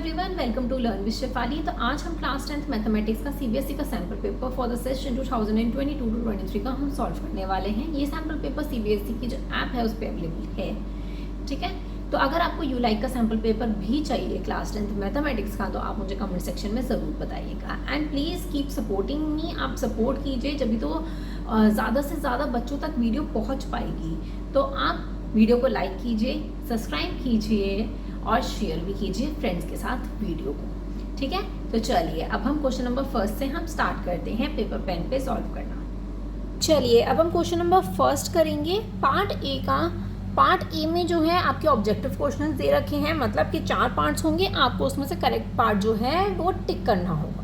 Everyone, welcome to learn with Shefali. तो आज हम क्लास 10th मैथमेटिक्स का सीबीएसई का sample paper for the session 2022-23 का हम सॉल्व करने वाले हैं। ये सैम्पल पेपर सीबीएसई की जो ऐप है उस पर अवेलेबल है, ठीक है। तो अगर आपको यूलाइक का सैम्पल पेपर भी चाहिए क्लास 10th मैथमेटिक्स का, तो आप मुझे कमेंट सेक्शन में ज़रूर बताइएगा। And please keep supporting me, आप सपोर्ट कीजिए, जब भी तो ज़्यादा से ज़्यादा बच्चों तक वीडियो पहुँच पाएगी। तो आप वीडियो को लाइक कीजिए, सब्सक्राइब कीजिए और शेयर भी कीजिए फ्रेंड्स के साथ वीडियो को, ठीक है। तो चलिए अब हम क्वेश्चन नंबर फर्स्ट से हम स्टार्ट करते हैं पेपर पेन पे सॉल्व करना। चलिए अब हम क्वेश्चन नंबर फर्स्ट करेंगे पार्ट ए का। पार्ट ए में जो है आपके ऑब्जेक्टिव क्वेश्चंस दे रखे हैं, मतलब कि 4 पार्ट्स होंगे, आपको उसमें से करेक्ट पार्ट जो है वो टिक करना होगा,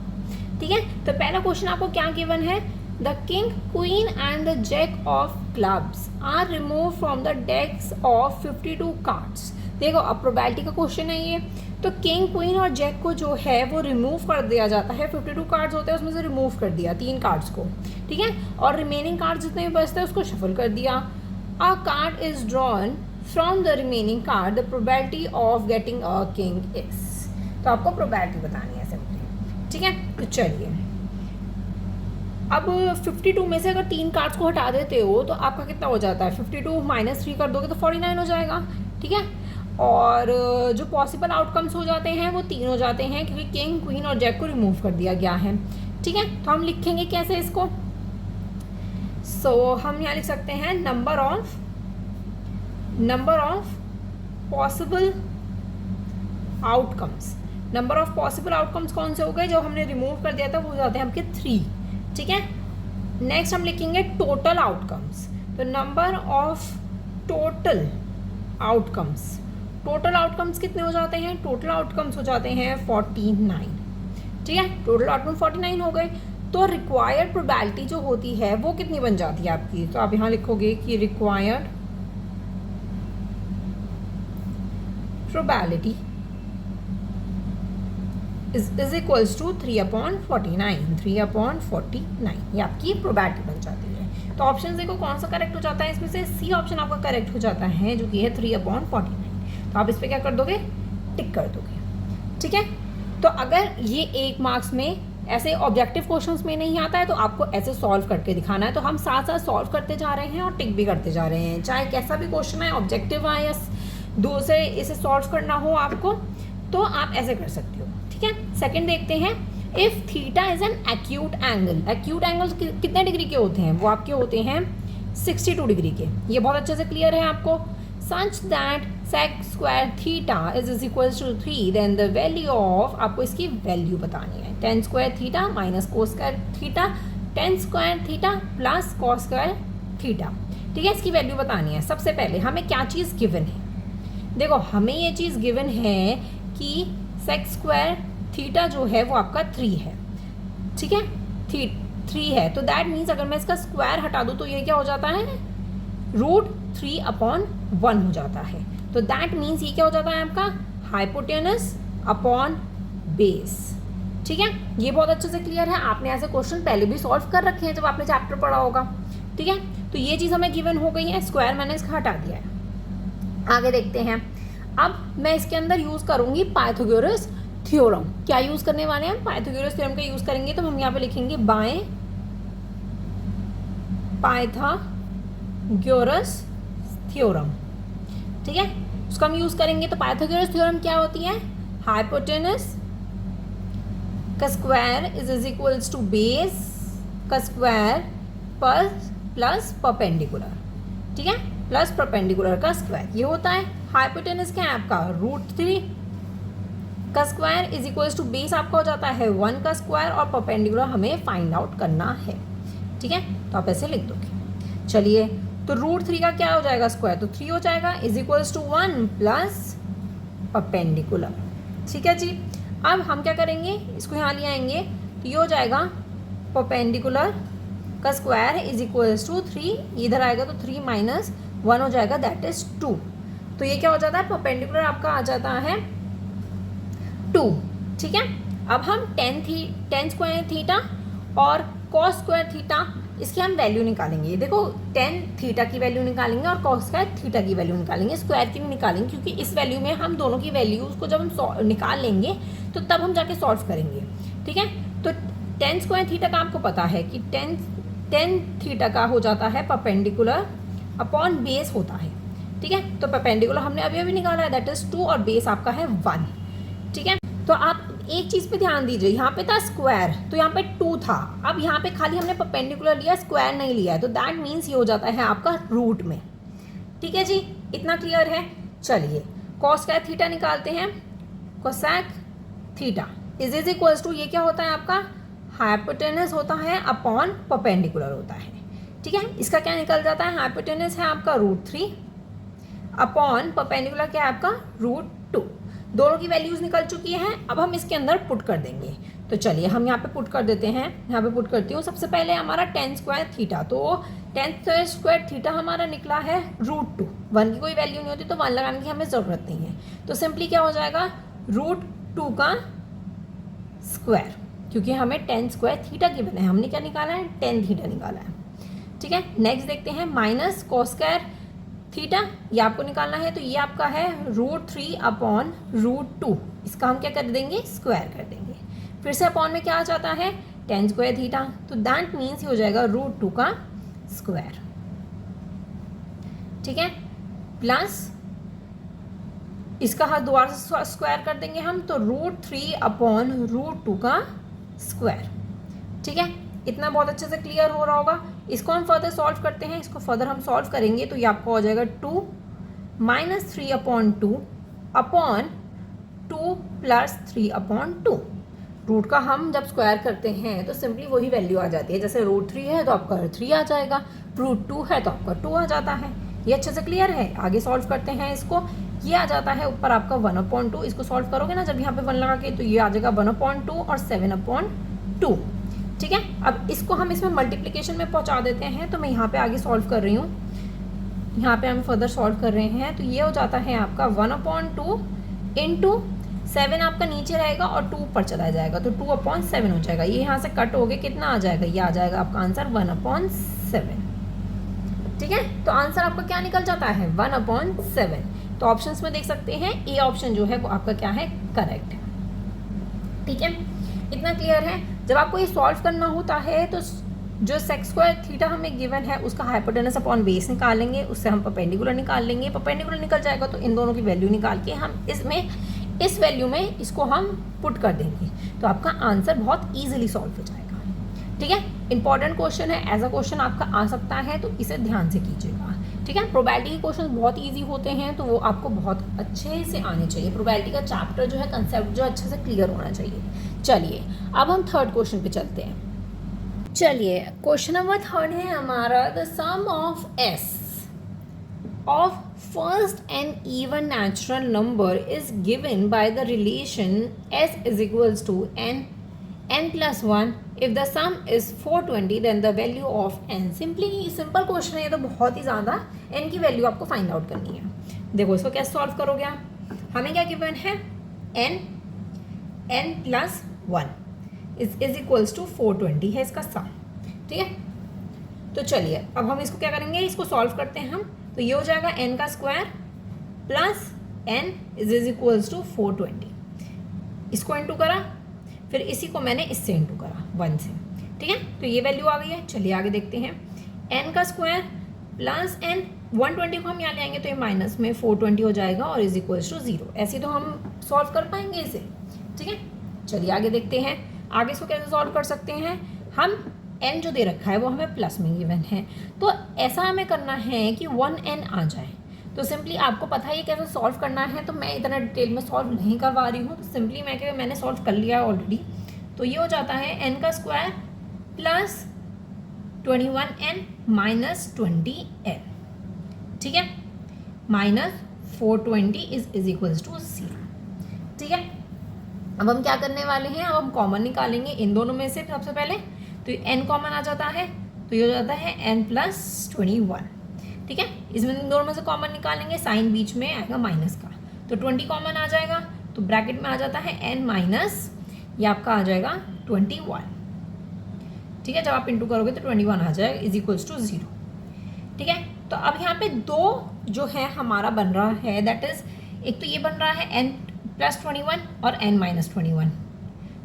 ठीक है। तो पहला क्वेश्चन आपको क्या गिवन है, the king, queen and the jack of clubs are remove from the decks of 52 cards. देखो अब प्रोबेबिलिटी का क्वेश्चन है ये। तो किंग, क्वीन और जैक को जो है वो रिमूव कर दिया जाता है। 52 कार्ड्स होते हैं, उसमें से रिमूव कर दिया 3 कार्ड्स को, ठीक है। और रिमेनिंग कार्ड्स जितने भी बचते हैं उसको शफल कर दिया। अ card is drawn from the remaining card, the probability of getting a king is. तो आपको प्रोबेबिलिटी बतानी है सिंपली, ठीक है। तो चलिए अब 52 में से अगर 3 कार्ड्स को हटा देते हो तो आपका कितना हो जाता है, 52 माइनस 3 कर दोगे तो 49 हो जाएगा, ठीक है। और जो पॉसिबल आउटकम्स हो जाते हैं वो 3 हो जाते हैं, क्योंकि किंग, क्वीन और जैक को रिमूव कर दिया गया है, ठीक है। तो हम लिखेंगे कैसे इसको, हम यहाँ लिख सकते हैं number of possible outcomes. Number of possible outcomes कौन से हो गए, जो हमने रिमूव कर दिया था वो हो जाते हैं आपके 3, ठीक है। नेक्स्ट हम लिखेंगे टोटल आउटकम्स। तो number of total outcomes, total outcomes कितने हो जाते हैं, टोटल आउटकम्स हो जाते हैं 49, ठीक है। टोटल आउटकम 49 हो गए। तो रिक्वायर्ड प्रोबेबिलिटी जो होती है वो कितनी बन जाती है आपकी, तो आप यहाँ लिखोगे कि required probability is equals to 3/49, 3/49 ये आपकी प्रोबेबिलिटी बन जाती है। तो ऑप्शन देखो कौन सा करेक्ट हो जाता है, इसमें से सी ऑप्शन आपका करेक्ट हो जाता है, जो कि है 3/49। तो आप इस पर क्या कर दोगे, टिक कर दोगे, ठीक है। तो अगर ये 1 मार्क्स में ऐसे ऑब्जेक्टिव क्वेश्चंस में नहीं आता है तो आपको ऐसे सॉल्व करके दिखाना है। तो हम साथ साथ सॉल्व करते जा रहे हैं और टिक भी करते जा रहे हैं, चाहे कैसा भी क्वेश्चन है, ऑब्जेक्टिव आए या दूसरे इसे सॉल्व करना हो आपको, तो आप ऐसे कर सकते हो, ठीक है। सेकेंड देखते हैं, if theta is an acute angle. Acute angle कितने डिग्री के होते हैं, वो आपके होते हैं 62 डिग्री के। ये बहुत अच्छे से क्लियर है आपको। Such that sec square theta is equals to 3, then the value of, आपको इसकी वैल्यू बतानी है, tan square theta minus cos square theta, tan square theta plus cos square theta, ठीक है। इसकी वैल्यू बतानी है। सबसे पहले हमें क्या चीज़ गिवन है, देखो हमें ये चीज़ गिवन है कि sec स्क्वायर थीटा जो है वो आपका 3 है, ठीक है, 3 है। तो दैट मीन्स अगर मैं इसका स्क्वायर हटा दूँ तो ये क्या हो जाता है, √3/1 हो जाता है। तो दैट मीन्स ये क्या हो जाता है आपका, हाइपोटेनस अपॉन बेस, ठीक है। ये बहुत अच्छे से क्लियर है, आपने ऐसे क्वेश्चन पहले भी सॉल्व कर रखे हैं जब आपने चैप्टर पढ़ा होगा, ठीक है। तो ये चीज़ हमें गिवन हो गई है, स्क्वायर मैंने इसका हटा दिया है। आगे देखते हैं, अब मैं इसके अंदर यूज़ करूँगी पाइथागोरस थ्योरम। क्या यूज़ करने वाले हैं, पाइथागोरस थ्योरम का यूज़ करेंगे। तो हम यहाँ पे लिखेंगे बाय पाइथागोरस थ्योरम, ठीक है, उसका हम यूज़ करेंगे। तो पाइथागोरस थ्योरम क्या होती है, हाइपोटेनस का square is equals to base का स्क्वायर पर प्लस परपेंडिकुलर, ठीक है, प्लस परपेंडिकुलर का स्क्वायर, ये होता है हाइपोटेनस क्या है आपका √3 का square is equals to base आपका हो जाता है 1 का स्क्वायर, और परपेंडिकुलर हमें फाइंड आउट करना है, ठीक है। तो आप ऐसे लिख दोगे। चलिए तो √3 का क्या हो जाएगा स्क्वायर, तो 3 हो जाएगा, is equals to 1 plus perpendicular, ठीक है जी। अब हम क्या करेंगे, इसको यहाँ ले आएंगे, तो ये हो जाएगा परपेंडिकुलर का स्क्वायर इज इक्वल्स टू 3, इधर आएगा तो 3 माइनस 1 हो जाएगा, दैट इज 2। तो ये क्या हो जाता है, परपेंडिकुलर आपका आ जाता है 2, ठीक है। अब हम tan स्क्वायर थीटा और कॉस स्क्वायर थीटा, इसकी हम वैल्यू निकालेंगे। देखो टेन थीटा की वैल्यू निकालेंगे और कॉस स्क्वायर थीटा की वैल्यू निकालेंगे, स्क्वायर की नहीं निकालेंगे, क्योंकि इस वैल्यू में हम दोनों की वैल्यूज़ को जब हम निकाल लेंगे तो तब हम जाके सॉल्व करेंगे। ठीक है, तो टेन स्क्वायर थीटा का आपको पता है कि टेन थीटा का हो जाता है परपेंडिकुलर अपॉन बेस होता है। ठीक है, तो परपेंडिकुलर हमने अभी अभी निकाला है, दैट इज 2 और बेस आपका है 1। ठीक है, तो आप एक चीज़ पे ध्यान दीजिए, यहाँ पे था स्क्वायर तो यहाँ पे 2 था, अब यहाँ पे खाली हमने परपेंडिकुलर लिया, स्क्वायर नहीं लिया है, तो दैट मीन्स ये हो जाता है आपका रूट में। ठीक है जी, इतना क्लियर है। चलिए कॉस स्क्वायर थीटा निकालते हैं। Cosec theta is equals to, ये क्या होता है आपका हाइपोटेनस होता है अपॉन परपेंडिकुलर होता है। ठीक है, इसका क्या निकल जाता है, हाइपोटेनस है आपका √3 अपॉन परपेंडिकुलर क्या है आपका √2। दोनों की वैल्यूज निकल चुकी हैं, अब हम इसके अंदर पुट कर देंगे। तो चलिए हम यहाँ पे पुट कर देते हैं, यहाँ पे पुट करती हूँ। सबसे पहले हमारा टेन स्क्वायर थीटा, तो टेन स्क्वायर थीटा हमारा निकला है √2। 1 की कोई वैल्यू नहीं होती तो 1 लगाने की हमें ज़रूरत नहीं है, तो सिंपली क्या हो जाएगा √2 का स्क्वायर, क्योंकि हमें टेन स्क्वायर थीटा की बना है, हमने क्या निकाला है, टेन थीटा निकाला है। ठीक है, नेक्स्ट देखते हैं माइनस कॉस स्क्वायर थीटा, ये आपको निकालना है, तो ये आपका है √3 अपॉन √2, इसका हम क्या कर देंगे, स्क्वायर कर देंगे। फिर से अपॉन में क्या आ जाता है, टेन स्क्वायर थीटा, तो दैट मीन्स हो जाएगा √2 का स्क्वायर। ठीक है, प्लस इसका हाथ दोबारा से स्क्वायर कर देंगे हम, तो √3 अपॉन √2 का स्क्वायर। ठीक है, इतना बहुत अच्छे से क्लियर हो रहा होगा। इसको हम फर्दर सॉल्व करते हैं, इसको फर्दर हम सॉल्व करेंगे तो ये आपको हो जाएगा 2 - 3 अपॉन 2 अपॉन 2 + 3 अपॉन 2। रूट का हम जब स्क्वायर करते हैं तो सिंपली वही वैल्यू आ जाती है, जैसे √3 है तो आपका 3 आ जाएगा, √2 है तो आपका 2 आ जाता है। ये अच्छे से क्लियर है। आगे सॉल्व करते हैं इसको, ये आ जाता है ऊपर आपका 1/2। इसको सॉल्व करोगे ना जब यहाँ पे 1 लगा के, तो ये आ जाएगा 1/2 और 7/2। ठीक है, अब इसको हम इसमें मल्टीप्लिकेशन में पहुंचा देते हैं, तो मैं यहाँ पे आगे सॉल्व कर रही हूँ, यहाँ पे हम फर्दर सॉल्व कर रहे हैं, तो ये हो जाता है आपका 1/2 इंटू 7 आपका नीचे रहेगा और 2 ऊपर चला जाएगा, तो 2/7 हो जाएगा। ये यहाँ से कट हो गया, कितना आ जाएगा, ये आ जाएगा आपका आंसर 1/7। ठीक है, तो आंसर आपका क्या निकल जाता है, 1/7। तो ऑप्शंस में देख सकते हैं, ए ऑप्शन जो है वो आपका क्या है, करेक्ट है। ठीक है, इतना क्लियर है। जब आपको ये सॉल्व करना होता है तो जो सेक स्क्वायर थीटा हमें गिवन है उसका हाइपोटेनस अपॉन बेस निकालेंगे, उससे हम परपेंडिकुलर निकाल लेंगे। परपेंडिकुलर निकल जाएगा तो इन दोनों की वैल्यू निकाल के हम इसमें इस वैल्यू में इसको हम पुट कर देंगे, तो आपका आंसर बहुत ईजिली सॉल्व हो जाएगा। ठीक है, इंपॉर्टेंट क्वेश्चन है, एज अ क्वेश्चन आपका आ सकता है, तो इसे ध्यान से कीजिएगा। ठीक है, प्रोबेबिलिटी के क्वेश्चन बहुत इजी होते हैं, तो वो आपको बहुत अच्छे से आने चाहिए। प्रोबेबिलिटी का चैप्टर जो है, कंसेप्ट जो अच्छे से क्लियर होना चाहिए। चलिए अब हम थर्ड क्वेश्चन पे चलते हैं। चलिए क्वेश्चन नंबर 3 है हमारा, the sum of S of first and even natural number is given by the relation S is equals to n + 1। If the sum is 420 then the value of n। Simple question है ये, तो बहुत ही ज़्यादा n की value आपको find out करनी है। देखो इसको कैसे सॉल्व करोगे आप, हमें क्या गिवन है, n + 1 इज इक्वल्स टू 420 है इसका सम। ठीक है, तो चलिए अब हम इसको क्या करेंगे, इसको सॉल्व करते हैं हम, तो ये हो जाएगा n का square plus n is equals to 420। इसको इंटू करा, फिर इसी को मैंने इससे इंटू करा 1 से। ठीक है, तो ये वैल्यू आ गई है। चलिए आगे देखते हैं, n का स्क्वायर प्लस n 120 को हम यहाँ ले आएंगे तो ये माइनस में 420 हो जाएगा और इज इक्वल्स टू 0। ऐसे तो हम सॉल्व कर पाएंगे इसे। ठीक है, चलिए आगे देखते हैं, आगे इसको कैसे सॉल्व कर सकते हैं। हम n जो दे रखा है वो हमें प्लस में गिवन है, तो ऐसा हमें करना है कि 1n आ जाए। तो सिंपली आपको पता है ये कैसे सॉल्व करना है, तो मैं इतना डिटेल में सॉल्व नहीं करवा रही हूँ, तो सिंपली मैंने सॉल्व कर लिया है ऑलरेडी। तो ये हो जाता है n का square plus 21n minus 20n। ठीक है, माइनस 420 इज इक्वल्स टू 0। ठीक है, अब हम क्या करने वाले हैं, अब हम कॉमन निकालेंगे इन दोनों में से। सबसे पहले तो n कॉमन आ जाता है, तो ये हो जाता है n + 21। ठीक है, इसमें इन दोनों में से कॉमन निकालेंगे, साइन बीच में आएगा माइनस का, तो 20 कॉमन आ जाएगा, तो ब्रैकेट में आ जाता है n माइनस, ये आपका आ जाएगा 21। ठीक है, जब आप इंटू करोगे तो 21 आ जाएगा इज इक्वल्स टू 0। ठीक है, तो अब यहाँ पे दो जो है हमारा बन रहा है, दैट इज एक तो ये बन रहा है n प्लस 21 और n माइनस 21,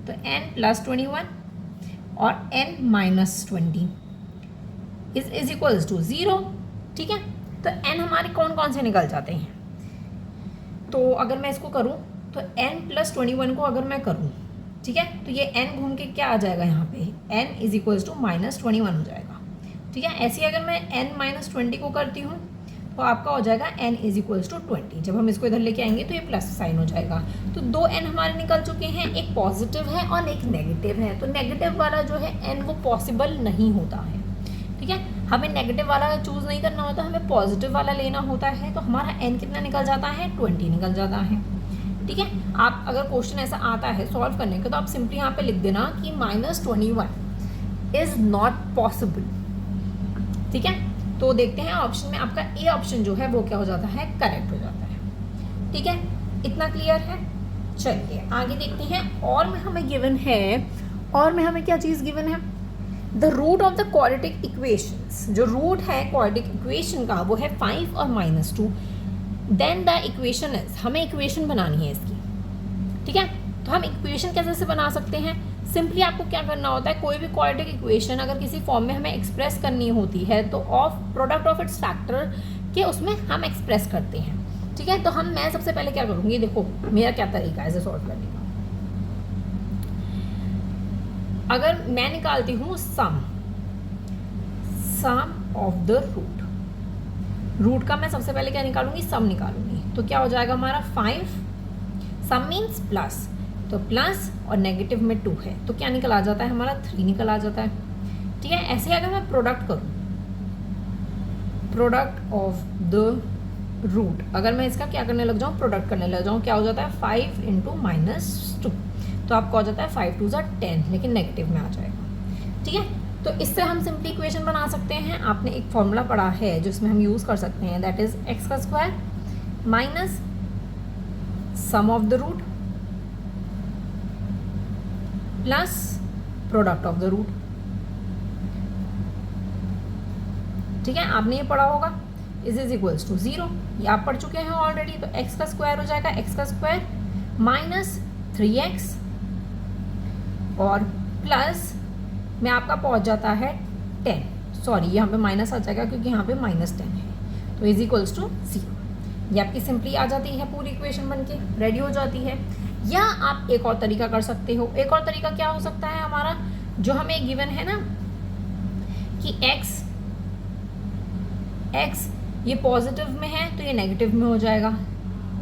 तो n प्लस 21 और n minus 20 is equals to 0। ठीक है, तो n हमारे कौन कौन से निकल जाते हैं, तो अगर मैं इसको करूँ तो n प्लस 21 को अगर मैं करूँ, ठीक है, तो ये n घूम के क्या आ जाएगा यहाँ पे, n is equals to minus 21 हो जाएगा। ठीक है, ऐसे ही अगर मैं n माइनस 20 को करती हूँ तो आपका हो जाएगा n इज इक्वल्स टू 20। जब हम इसको इधर लेके आएंगे तो ये प्लस साइन हो जाएगा। तो दो n हमारे निकल चुके हैं, एक पॉजिटिव है और एक नेगेटिव है। तो नेगेटिव वाला जो है n वो पॉसिबल नहीं होता है। ठीक है, हमें नेगेटिव वाला चूज़ नहीं करना होता, हमें पॉजिटिव वाला लेना होता है। तो हमारा n कितना निकल जाता है, 20 निकल जाता है। ठीक है, आप अगर क्वेश्चन ऐसा आता है सॉल्व करने का तो आप सिंपली यहाँ पे लिख देना कि माइनस 21 इज नॉट पॉसिबल। ठीक है, तो देखते हैं ऑप्शन में आपका ए ऑप्शन जो है वो क्या हो जाता है, करेक्ट हो जाता है। ठीक है, इतना क्लियर है। चलिए आगे देखते हैं। और में हमें गिवन है, और में हमें क्या चीज़ गिवन है, the root of the quadratic equations. जो रूट है क्वाड्रेटिक इक्वेशन का वो है 5 और -2। देन द इक्वेशन इज, हमें इक्वेशन बनानी है इसकी। ठीक है, तो हम इक्वेशन कैसे से बना सकते हैं, सिंपली आपको क्या करना होता है, कोई भी क्वाड्रेटिक इक्वेशन अगर किसी फॉर्म में हमें एक्सप्रेस करनी होती है तो of product of its factor के उसमें हम एक्सप्रेस करते हैं। ठीक है, तो मैं सबसे पहले क्या करूँगी, देखो मेरा क्या तरीका है इसे सॉल्व करने का। अगर मैं निकालती हूँ सम ऑफ द रूट का मैं सबसे पहले क्या निकालूंगी, सम निकालूंगी। तो क्या हो जाएगा हमारा 5, सम मीन्स प्लस, तो प्लस और नेगेटिव में 2 है तो क्या निकल आ जाता है हमारा, 3 निकल आ जाता है। ठीक है, ऐसे अगर मैं प्रोडक्ट करूँ, प्रोडक्ट ऑफ द रूट, अगर मैं इसका क्या करने लग जाऊँ, प्रोडक्ट करने लग जाऊँ, क्या हो जाता है 5 इंटू -2, तो आपका हो जाता है 5 2 = 10, लेकिन नेगेटिव में आ जाएगा। ठीक है, तो इससे हम सिंपली इक्वेशन बना सकते हैं। आपने एक फॉर्मूला पढ़ा है जिसमें हम यूज़ कर सकते हैं, दैट इज x का square minus sum of the root plus product of the root. ठीक है, आपने ये पढ़ा होगा, इज इक्वल्स टू 0, ये आप पढ़ चुके हैं ऑलरेडी। तो x का स्क्वायर हो जाएगा x का स्क्वायर माइनस 3x और प्लस में आपका पहुंच जाता है 10, सॉरी यहाँ पे माइनस आ जाएगा क्योंकि यहाँ पे -10 है, तो इज इक्वल्स टू 0। ये आपकी सिंपली आ जाती है, पूरी इक्वेशन बन के रेडी हो जाती है। या आप एक और तरीका कर सकते हो। एक और तरीका क्या हो सकता है हमारा, जो हमें गिवन है ना कि x ये पॉजिटिव में है तो ये नेगेटिव में हो जाएगा।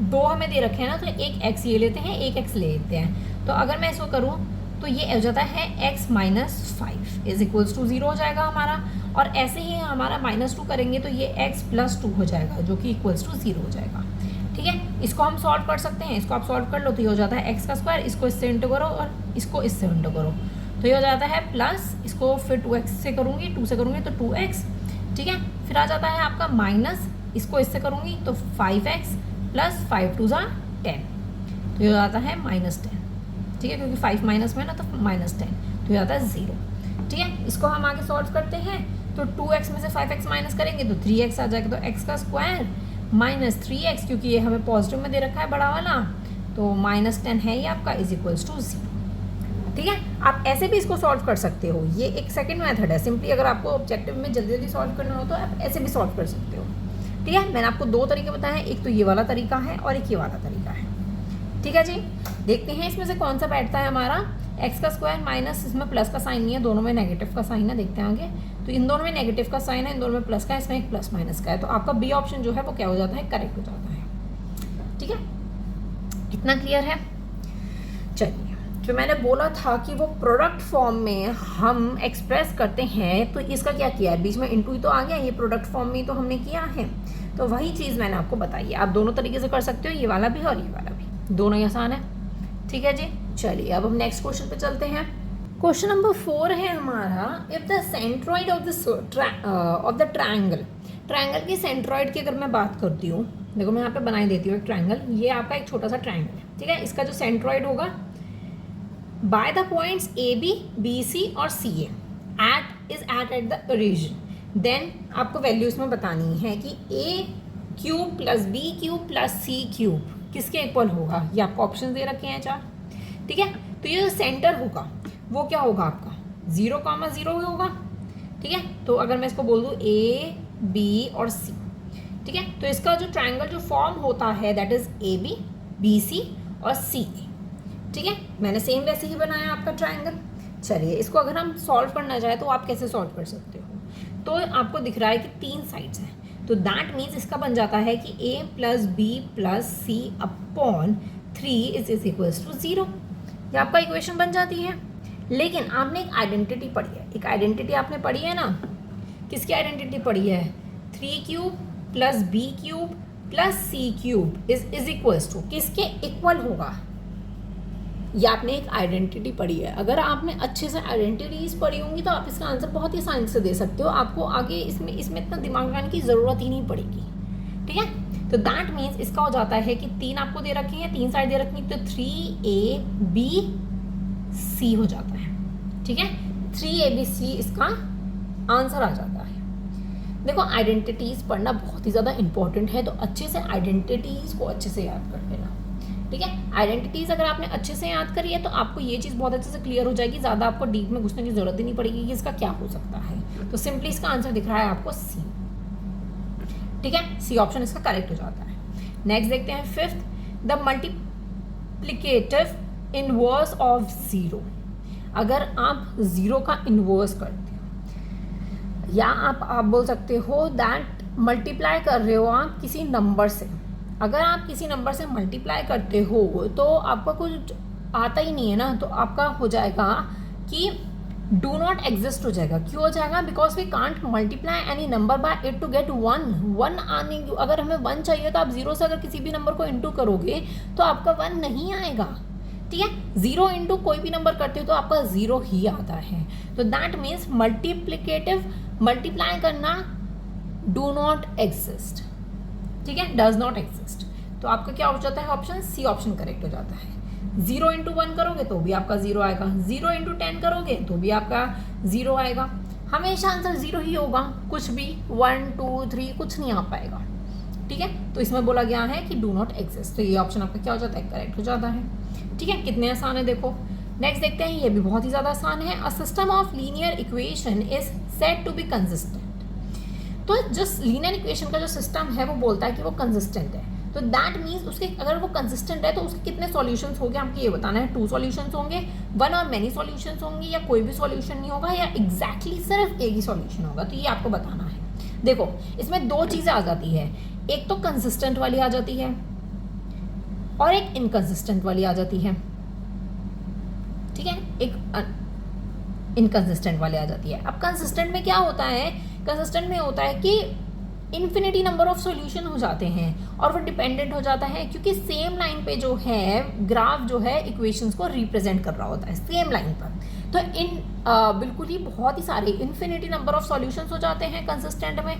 दो हमें दे रखे हैं ना, तो एक x ये लेते हैं, एक x ले लेते हैं। तो अगर मैं इसको करूँ तो ये हो जाता है x - 5 इज इक्वल्स टू 0 हो जाएगा हमारा। और ऐसे ही हमारा -2 करेंगे तो ये x + 2 हो जाएगा जो कि इक्वल्स टू 0 हो जाएगा। ठीक है, इसको हम सॉल्व कर सकते हैं। इसको आप सॉल्व कर लो तो ये हो जाता है x का स्क्वायर, इसको इससे इंटू करो और इसको इससे इंटू करो तो ये हो जाता है प्लस, इसको फिर 2x से करूँगी, 2 से करूँगी तो 2x। ठीक है, फिर आ जाता है आपका माइनस, इसको इससे करूँगी तो 5x + 5 2 = 10, तो ये हो जाता है -10। ठीक है, क्योंकि 5 माइनस में ना तो -10, तो ये आता है 0। ठीक है, इसको हम आगे सॉल्व करते हैं तो 2x में से 5x माइनस करेंगे तो 3x आ जाएगा। तो x का स्क्वायर माइनस 3x, क्योंकि ये हमें पॉजिटिव में दे रखा है बड़ा वाला, तो -10 है ये आपका इज इक्वल्स टू 0। ठीक है, आप ऐसे भी इसको सॉल्व कर सकते हो। ये एक सेकंड मेथड है। सिंपली अगर आपको ऑब्जेक्टिव में जल्दी जल्दी सॉल्व करना हो तो आप ऐसे भी सॉल्व कर सकते हो। ठीक है, मैंने आपको दो तरीके बताए हैं, एक तो ये वाला तरीका है और एक ये वाला तरीका है। ठीक है जी, देखते हैं इसमें से कौन सा बैठता है हमारा। x का स्क्वायर माइनस, इसमें प्लस का साइन नहीं है, दोनों में नेगेटिव का साइन है। देखते हैं आगे, तो इन दोनों में नेगेटिव का साइन है, इन दोनों में प्लस का है, इसमें एक प्लस माइनस का है। तो आपका बी ऑप्शन जो है वो क्या हो जाता है, करेक्ट हो जाता है। ठीक है, इतना क्लियर है। चलिए, जो मैंने बोला था कि वो प्रोडक्ट फॉर्म में हम एक्सप्रेस करते हैं, तो इसका क्या किया है, बीच में इंटू ही तो आ गया, ये प्रोडक्ट फॉर्म में तो हमने किया है। तो वही चीज़ मैंने आपको बताई है। आप दोनों तरीके से कर सकते हो, ये वाला भी और ये वाला भी, दोनों ही आसान है। ठीक है जी, चलिए अब हम नेक्स्ट क्वेश्चन पे चलते हैं। क्वेश्चन नंबर 4 है हमारा, if the centroid of the triangle की सेंट्रॉइड की अगर मैं बात करती हूँ, देखो मैं यहाँ पे बनाई देती हूँ एक ट्रायंगल। ये आपका एक छोटा सा ट्रायंगल है। ठीक है, इसका जो सेंट्रॉइड होगा by the points AB, BC और CA at the origin, then आपको वैल्यू इसमें बतानी है कि a cube plus B cube plus C cube किसके इक्वल होगा। ये आपको ऑप्शन दे रखे हैं 4, ठीक है। तो ये जो सेंटर होगा वो क्या होगा आपका 0,0 होगा, ठीक है। तो अगर मैं इसको बोल दूँ a b और c, ठीक है, तो इसका जो ट्रायंगल जो फॉर्म होता है दैट इज AB BC और CA, ठीक है। मैंने सेम वैसे ही बनाया आपका ट्रायंगल। चलिए इसको अगर हम सॉल्व करना चाहें तो आप कैसे सॉल्व कर सकते हो। तो आपको दिख रहा है कि 3 साइड्स हैं, तो दैट मीन्स इसका बन जाता है कि a plus B plus C upon 3 is equals to 0। ये आपका इक्वेशन बन जाती है। लेकिन आपने एक आइडेंटिटी पढ़ी है, एक आइडेंटिटी आपने पढ़ी है ना, किसकी आइडेंटिटी पढ़ी है, 3 cube plus B cube plus C cube is equals to किसके इक्वल होगा। ये आपने एक आइडेंटिटी पढ़ी है। अगर आपने अच्छे से आइडेंटिटीज पढ़ी होंगी तो आप इसका आंसर बहुत ही आसानी से दे सकते हो। आपको आगे इसमें इतना दिमाग लगाने की ज़रूरत ही नहीं पड़ेगी, ठीक है। तो दैट मीन्स इसका हो जाता है कि 3 आपको दे रखे हैं, 3 साइड दे रखी, तो 3ABC हो जाता है, ठीक है। 3ABC इसका आंसर आ जाता है। देखो आइडेंटिटीज़ पढ़ना बहुत ही ज़्यादा इंपॉर्टेंट है, तो अच्छे से आइडेंटिटीज़ को अच्छे से याद कर लेना, ठीक है। आइडेंटिटीज़ अगर आपने अच्छे से याद करी है तो आपको ये चीज़ बहुत अच्छे से क्लियर हो जाएगी, ज़्यादा आपको डीप में घुसने की ज़रूरत ही नहीं पड़ेगी कि इसका क्या हो सकता है। तो सिंपली इसका आंसर दिख रहा है आपको C, ठीक है। C ऑप्शन इसका करेक्ट हो जाता है। नेक्स्ट देखते हैं 5th, the multiplicative inverse of 0। अगर आप 0 का इनवर्स करते हो या आप बोल सकते हो दैट मल्टीप्लाई कर रहे हो आप किसी नंबर से। अगर आप किसी नंबर से मल्टीप्लाई करते हो तो आपका कुछ आता ही नहीं है ना, तो आपका हो जाएगा कि डू नॉट एग्जिस्ट हो जाएगा। क्यों हो जाएगा, because we can't multiply any number by it to get 1 आने। अगर हमें 1 चाहिए तो आप 0 से अगर किसी भी नंबर को इंटू करोगे तो आपका 1 नहीं आएगा, ठीक है। 0 इंटू कोई भी नंबर करते हो तो आपका 0 ही आता है। तो दैट मीन्स मल्टीप्लिकेटिव मल्टीप्लाई करना डू नॉट एग्जिस्ट, ठीक है, डज नॉट एग्जिस्ट। तो आपका क्या हो जाता है, ऑप्शन सी ऑप्शन करेक्ट हो जाता है। 0 इंटू 1 करोगे तो भी आपका 0 आएगा, 0 इंटू 10 करोगे तो भी आपका 0 आएगा। हमेशा आंसर 0 ही होगा, कुछ भी 1 2 3 कुछ नहीं आ पाएगा, ठीक है। तो इसमें बोला गया है कि डू नॉट एग्जिस्ट, तो ये ऑप्शन आपका क्या हो जाता है, करेक्ट हो जाता है, ठीक है। कितने आसान है देखो। नेक्स्ट देखते हैं, ये भी बहुत ही ज़्यादा आसान है। A system of linear equation is said to be consistent. तो जिस लीनियर इक्वेशन का जो सिस्टम है वो बोलता है कि वो कंसिस्टेंट है, तो दैट मीन्स उसके अगर वो कंसिस्टेंट है तो उसके कितने सॉल्यूशंस होंगे आपको ये बताना है। 2 सॉल्यूशंस होंगे, 1 और मैनी सॉल्यूशंस होंगे, या कोई भी सॉल्यूशन नहीं होगा, या एग्जैक्टली सिर्फ एक ही सॉल्यूशन होगा। तो ये आपको बताना है। देखो इसमें 2 चीज़ें आ जाती है, एक तो कंसिस्टेंट वाली आ जाती है और एक इनकंसिस्टेंट वाली आ जाती है, ठीक है। एक इनकंसिस्टेंट वाली आ जाती है। अब कंसिस्टेंट में क्या होता है, कंसिस्टेंट में होता है कि इन्फिनिटी नंबर ऑफ सॉल्यूशन हो जाते हैं और वो डिपेंडेंट हो जाता है क्योंकि सेम लाइन पे जो है ग्राफ जो है इक्वेशंस को रिप्रेजेंट कर रहा होता है सेम लाइन पर। तो बिल्कुल ही बहुत ही सारे इन्फिनिटी नंबर ऑफ सॉल्यूशंस हो जाते हैं कंसिस्टेंट में,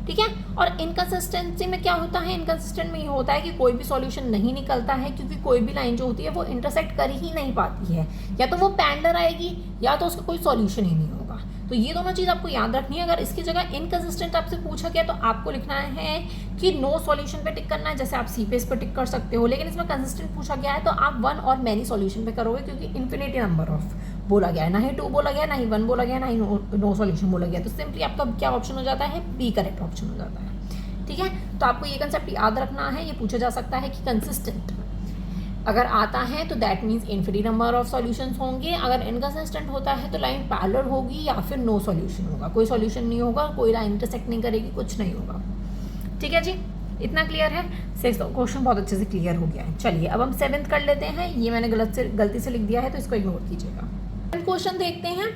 ठीक है। और इनकंसिस्टेंसी में क्या होता है, इनकंसिस्टेंट में ये होता है कि कोई भी सॉल्यूशन नहीं निकलता है क्योंकि कोई भी लाइन जो होती है वो इंटरसेक्ट कर ही नहीं पाती है, या तो वो पैरेलल आएगी या तो उसका कोई सॉल्यूशन ही नहीं होगा। तो ये दोनों चीज़ आपको याद रखनी है। अगर इसकी जगह इनकंसिस्टेंट आपसे पूछा गया तो आपको लिखना है कि नो सॉल्यूशन पे टिक करना है, जैसे आप सी पे इस पर टिक कर सकते हो। लेकिन इसमें कंसिस्टेंट पूछा गया है तो आप 1 और मैनी सॉल्यूशन पे करोगे क्योंकि इन्फिनिटी नंबर ऑफ बोला गया है, ना ही 2 बोला गया, ना ही 1 बोला गया, ना ही नो सॉल्यूशन बोला गया। तो सिंपली आपका क्या ऑप्शन हो जाता है, बी करेक्ट ऑप्शन हो जाता है, ठीक है। तो आपको ये कंसेप्ट याद रखना है। ये पूछा जा सकता है कि कंसिस्टेंट अगर आता है तो that means infinity number of solutions होंगे, अगर इनकंसिस्टेंट होता है तो लाइन पैरेलल होगी या फिर नो सॉल्यूशन होगा, कोई सॉल्यूशन नहीं होगा, कोई लाइन इंटरसेक्ट नहीं करेगी, कुछ नहीं होगा, ठीक है जी। इतना क्लियर है। 6th क्वेश्चन बहुत अच्छे से क्लियर हो गया है। चलिए अब हम 7th कर लेते हैं। ये मैंने गलती से लिख दिया है तो इसको इग्नोर कीजिएगा। क्वेश्चन देखते हैं,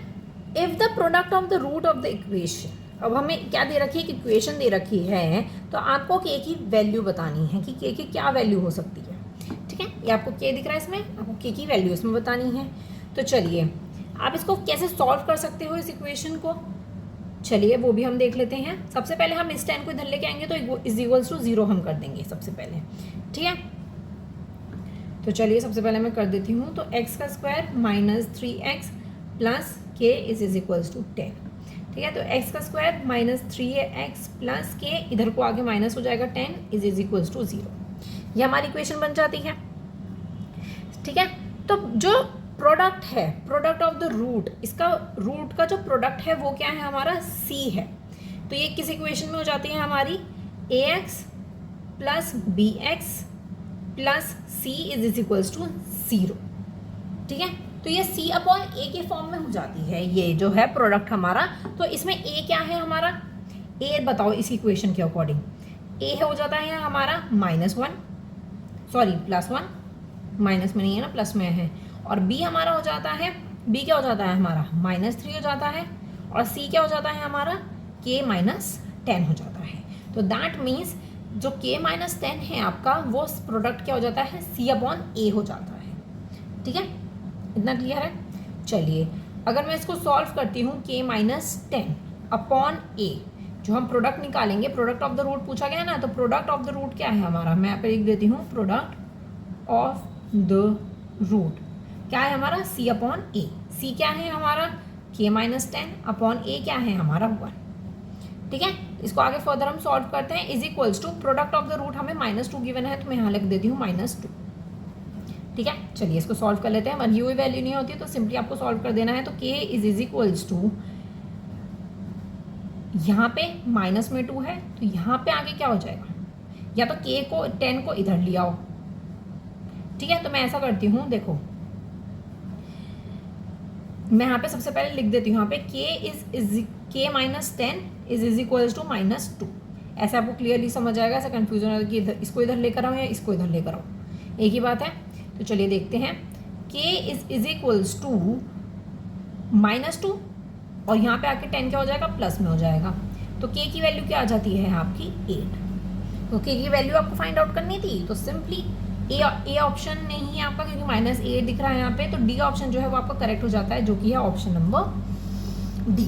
if the product of the root of the equation. अब हमें क्या दे रखी है, कि इक्वेशन दे रखी है तो आपको के की वैल्यू बतानी है कि के की क्या वैल्यू हो सकती है, ठीक है। ये आपको के दिख रहा है, इसमें आपको के की वैल्यू इसमें बतानी है। तो चलिए आप इसको कैसे सॉल्व कर सकते हो इस इक्वेशन को, चलिए वो भी हम देख लेते हैं। सबसे पहले हम इस 10 को इधर लेके आएंगे तो इज इक्वल्स टू 0 हम कर देंगे सबसे पहले, ठीक है। तो चलिए सबसे पहले मैं कर देती हूँ। तो x² - 3x प्लस के इज इक्वल्स टू 10। ठीक है, तो एक्स का स्क्वायर माइनस 3x प्लस के, इधर को आगे माइनस हो जाएगा 10 इज इक्वल्स टू 0। ये हमारी इक्वेशन बन जाती है। ठीक है, तो जो प्रोडक्ट है, प्रोडक्ट ऑफ द रूट, इसका रूट का जो प्रोडक्ट है वो क्या है हमारा c है। तो ये किस इक्वेशन में हो जाती है हमारी ax plus bx plus c is equals to 0। ठीक है, तो ये c अपॉन a के फॉर्म में हो जाती है, ये जो है प्रोडक्ट हमारा। तो इसमें a क्या है हमारा, a बताओ इस इक्वेशन के अकॉर्डिंग, a हो जाता है हमारा -1, सॉरी +1, माइनस में नहीं है ना, प्लस में है। और b हमारा हो जाता है, b क्या हो जाता है हमारा -3 हो जाता है। और c क्या हो जाता है हमारा k -10 हो जाता है। तो दैट मीन्स जो k -10 है आपका, वो प्रोडक्ट क्या हो जाता है c अपॉन a हो जाता है। ठीक है, इतना क्लियर है। चलिए अगर मैं इसको सॉल्व करती हूँ k -10 अपॉन a, जो हम प्रोडक्ट निकालेंगे, प्रोडक्ट ऑफ द रूट पूछा गया ना, तो प्रोडक्ट ऑफ द रूट क्या है हमारा, मैं यहाँ पे लिख देती हूँ प्रोडक्ट ऑफ द रूट क्या है हमारा c अपॉन a। c क्या है हमारा k -10 अपॉन a क्या है हमारा 1। ठीक है, इसको आगे फर्दर हम सॉल्व करते हैं। Is equals to product of the root हमें -2 गिवन है, तो मैं यहाँ लिख देती हूँ -2। ठीक है, चलिए इसको सॉल्व कर लेते हैं। वन यू वैल्यू नहीं होती तो सिंपली आपको सॉल्व कर देना है। तो k इज इक्वल्स टू, यहाँ पे माइनस में 2 है तो यहाँ पे आगे क्या हो जाएगा, या तो k को 10 को इधर ले आओ। ठीक है, तो मैं ऐसा करती हूँ, देखो मैं यहाँ पे सबसे पहले लिख देती हूँ, यहाँ पे k -10 इज इक्वल्स टू -2। ऐसे आपको क्लियरली समझ आएगा, ऐसा कन्फ्यूजन है कि इधर इसको इधर लेकर आओ या इसको इधर लेकर आओ, एक ही बात है। तो चलिए देखते हैं, k इज इक्वल्स टू -2 और यहाँ पे आके 10 क्या हो जाएगा, प्लस में हो जाएगा। तो k की वैल्यू क्या आ जाती है आपकी 8। तो k की वैल्यू आपको फाइंड आउट करनी थी, तो सिंपली ए ऑप्शन नहीं है आपका, क्योंकि -8 दिख रहा है यहाँ पे, तो डी ऑप्शन जो है वो आपका करेक्ट हो जाता है, जो कि है ऑप्शन नंबर डी।